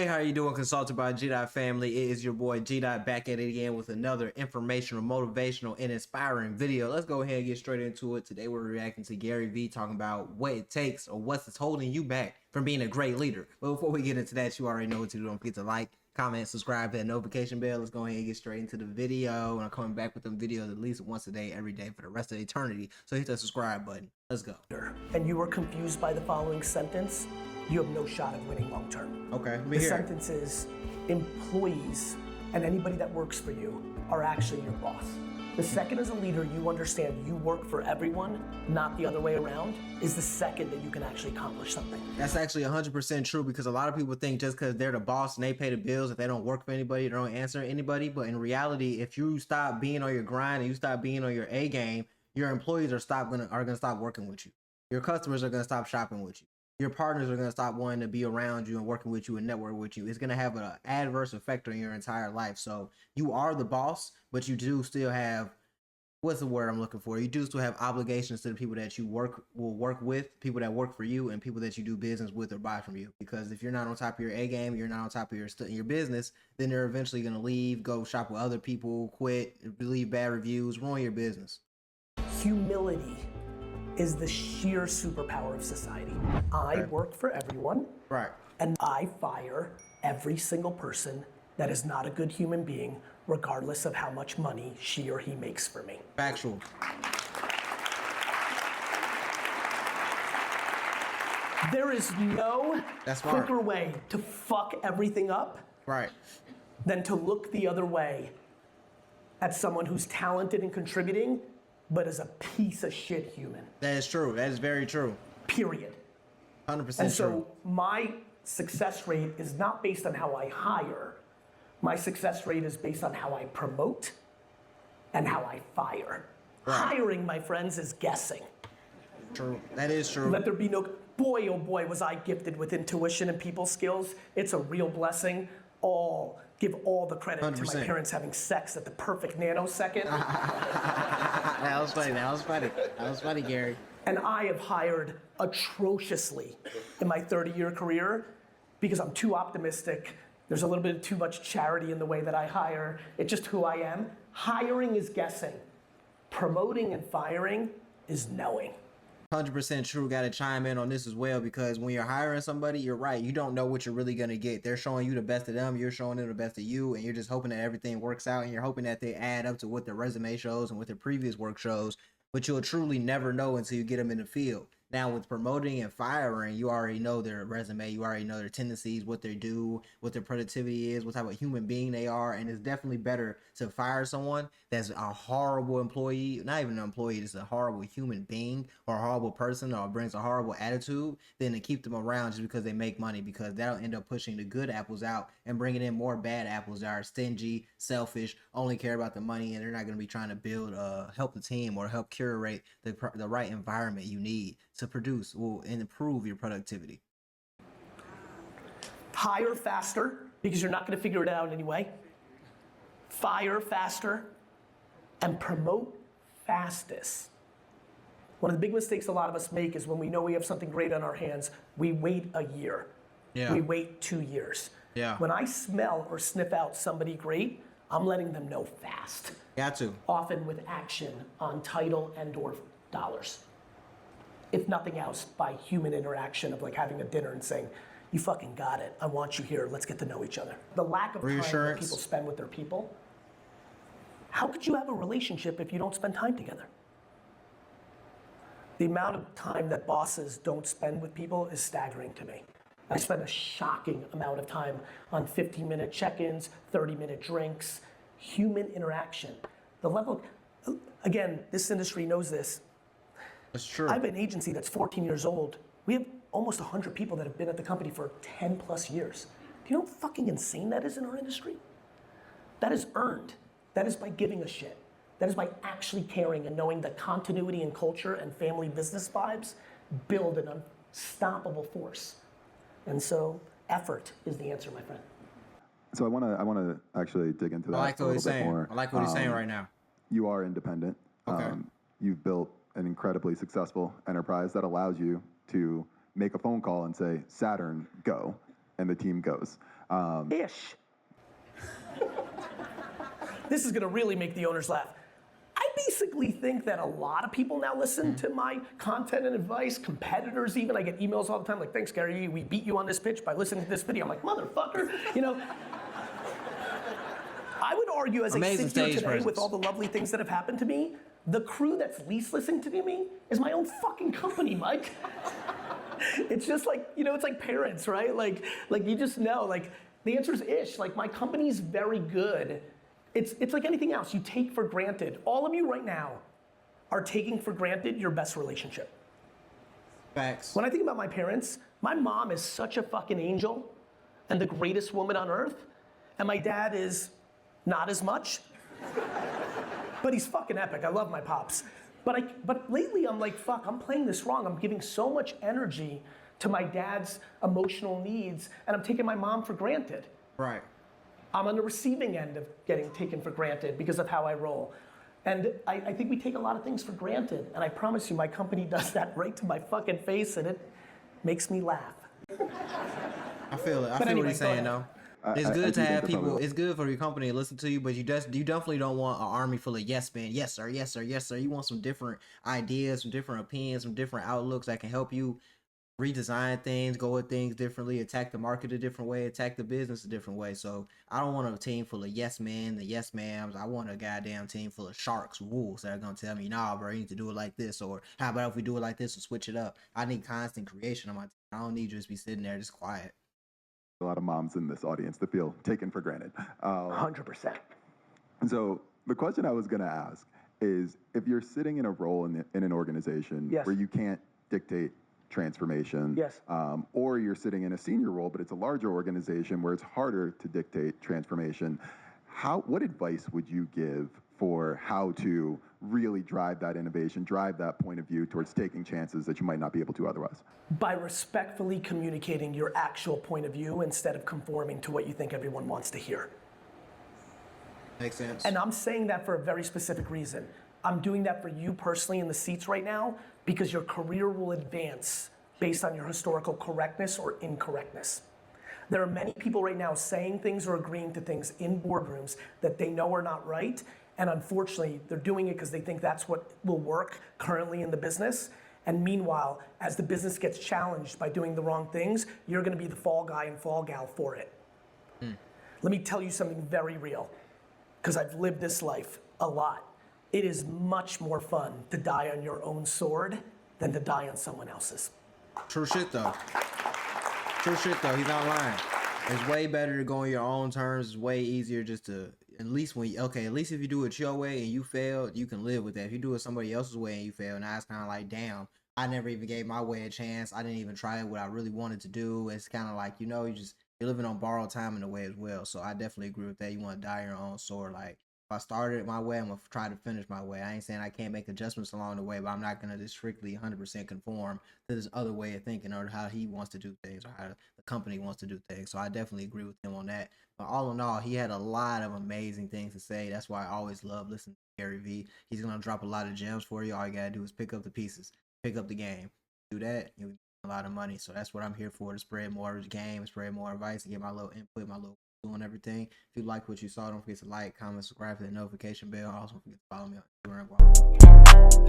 Hey, how you doing? Consulted by G-Dot family. It is your boy G-Dot back at it again with another informational, motivational, and inspiring video. Let's go ahead and get straight into it. Today we're reacting to Gary Vee talking about what it takes or what's holding you back from being a great leader. But before we get into that, you already know what to do. Don't forget to like, comment, subscribe, hit that notification bell. Let's go ahead and get straight into the video. And I'm coming back with them videos at least once a day, every day for the rest of eternity. So hit that subscribe button. Let's go. And you were confused by the following sentence, you have no shot of winning long term. Okay, let me The hear it. sentence is, employees and anybody that works for you are actually your boss. The second as a leader you understand you work for everyone, not the other way around, is the second that you can actually accomplish something. That's actually 100% true, because a lot of people think just because they're the boss and they pay the bills, that they don't work for anybody, they don't answer anybody. But in reality, if you stop being on your grind and you stop being on your A game, your employees are gonna stop working with you. Your customers are gonna stop shopping with you. Your partners are gonna stop wanting to be around you and working with you and network with you. It's gonna have an adverse effect on your entire life. So you are the boss, but you do still have, what's the word I'm looking for? You do still have obligations to the people that you will work with, people that work for you, and people that you do business with or buy from you. Because if you're not on top of your A game, you're not on top of your business, then they're eventually gonna leave, go shop with other people, quit, leave bad reviews, ruin your business. Humility is the sheer superpower of society. I work for everyone, Right. and I fire every single person that is not a good human being, regardless of how much money she or he makes for me. Factual. There is no That's smart. quicker way to fuck everything up Right. than to look the other way at someone who's talented and contributing, but is a piece of shit human. That is true. That is very true. Period. 100% And true. so my success rate is not based on how I hire. My success rate is based on how I promote and how I fire. Right. Hiring, my friends, is guessing. True. That is true. Let there be no, boy, oh boy, was I gifted with intuition and people skills. It's a real blessing. Give all the credit to 100%. my parents having sex at the perfect nanosecond. That was funny. That was funny. That was funny, Gary. And I have hired atrociously in my 30-year career because I'm too optimistic. There's a little bit too much charity in the way that I hire. It's just who I am. Hiring is guessing. Promoting and firing is knowing. 100% true. Got to chime in on this as well, because when you're hiring somebody, you're right. You don't know what you're really going to get. They're showing you the best of them. You're showing them the best of you. And you're just hoping that everything works out. And you're hoping that they add up to what their resume shows and what their previous work shows. But you'll truly never know until you get them in the field. Now, with promoting and firing, you already know their resume. You already know their tendencies, what they do, what their productivity is, what type of human being they are. And it's definitely better to fire someone that's a horrible employee, not even an employee, just a horrible human being or a horrible person or brings a horrible attitude, than to keep them around just because they make money, because that'll end up pushing the good apples out and bringing in more bad apples that are stingy, selfish, only care about the money, and they're not going to be trying to build, help the team or help curate the right environment you need to produce and improve your productivity. Hire faster because you're not going to figure it out anyway. Fire faster and promote fastest. One of the big mistakes a lot of us make is when we know we have something great on our hands, we wait a year. Yeah. We wait 2 years. Yeah. When I smell or sniff out somebody great, I'm letting them know fast. Got to. Often with action on title and or dollars. If nothing else, by human interaction of like having a dinner and saying, you fucking got it. I want you here. Let's get to know each other. The lack of time that Reassurance. people spend with their people. How could you have a relationship if you don't spend time together? The amount of time that bosses don't spend with people is staggering to me. I spend a shocking amount of time on 15-minute check-ins, 30-minute drinks, human interaction. The level, again, this industry knows this. That's true. I have an agency that's 14 years old. We have almost 100 people that have been at the company for 10 plus years. Do you know how fucking insane that is in our industry? That is earned. That is by giving a shit. That is by actually caring and knowing that continuity and culture and family business vibes build an unstoppable force. And so effort is the answer, my friend. So I want to actually dig into that I like a what he's little bit saying. more. I like what he's saying right now. You are independent. Okay. You've built an incredibly successful enterprise that allows you to make a phone call and say, Saturn, go, and the team goes. Ish. This is gonna really make the owners laugh. I basically think that a lot of people now listen to my content and advice, competitors even. I get emails all the time like, thanks Gary, we beat you on this pitch by listening to this video. I'm like, motherfucker, you know. I would argue as I Amazing sit here stage today presence. with all the lovely things that have happened to me, the crew that's least listening to me is my own fucking company, Mike. It's just like, you know, it's like parents, right? Like you just know, like the answer is ish. Like my company's very good. It's like anything else. You take for granted. All of you right now are taking for granted your best relationship. Facts. When I think about my parents, my mom is such a fucking angel and the greatest woman on earth, and my dad is not as much, but he's fucking epic. I love my pops. But lately I'm like, fuck, I'm playing this wrong. I'm giving so much energy to my dad's emotional needs, and I'm taking my mom for granted. Right. I'm on the receiving end of getting taken for granted because of how I roll. And I think we take a lot of things for granted, and I promise you my company does that right to my fucking face, and it makes me laugh. I feel it. I feel anyway, what he's go saying ahead. though. It's I good do to think have that's people. probably- It's good for your company to listen to you, but you definitely don't want an army full of yes men. Yes sir. Yes sir. Yes sir. You want some different ideas, some different opinions, some different outlooks that can help you redesign things, go at things differently, attack the market a different way, attack the business a different way. So I don't want a team full of yes men, the yes ma'ams. I want a goddamn team full of sharks, wolves that are gonna tell me, nah, bro, you need to do it like this, or how about if we do it like this and switch it up. I need constant creation on my team. I don't need you to just be sitting there just quiet. A lot of moms in this audience that feel taken for granted. 100%. So the question I was going to ask is, if you're sitting in a role in an organization Yes. where you can't dictate transformation, Yes. or you're sitting in a senior role, but it's a larger organization where it's harder to dictate transformation, what advice would you give for how to really drive that innovation, drive that point of view towards taking chances that you might not be able to otherwise? By respectfully communicating your actual point of view instead of conforming to what you think everyone wants to hear. Makes sense. And I'm saying that for a very specific reason. I'm doing that for you personally in the seats right now because your career will advance based on your historical correctness or incorrectness. There are many people right now saying things or agreeing to things in boardrooms that they know are not right, and unfortunately, they're doing it because they think that's what will work currently in the business. And meanwhile, as the business gets challenged by doing the wrong things, you're gonna be the fall guy and fall gal for it. Let me tell you something very real, because I've lived this life a lot. It is much more fun to die on your own sword than to die on someone else's. True shit though. True shit though. He's not lying. It's way better to go on your own terms. It's way easier just to, at least if you do it your way and you fail, you can live with that. If you do it somebody else's way and you fail, now it's kind of like, damn, I never even gave my way a chance. I didn't even try what I really wanted to do. It's kind of like, you know, you're living on borrowed time in a way as well. So I definitely agree with that. You want to die your own sword. Like, if I started my way, I'm going to try to finish my way. I ain't saying I can't make adjustments along the way, but I'm not going to just strictly 100% conform to this other way of thinking or how he wants to do things or how the company wants to do things. So I definitely agree with him on that. But all in all, he had a lot of amazing things to say. That's why I always love listening to Gary Vee. He's going to drop a lot of gems for you. All you got to do is pick up the pieces, pick up the game. Do that, you'll get a lot of money. So that's what I'm here for, to spread more game, spread more advice, and get my little input, my little doing everything. If you like what you saw, don't forget to like, comment, subscribe to the notification bell. Also, don't forget to follow me on Instagram.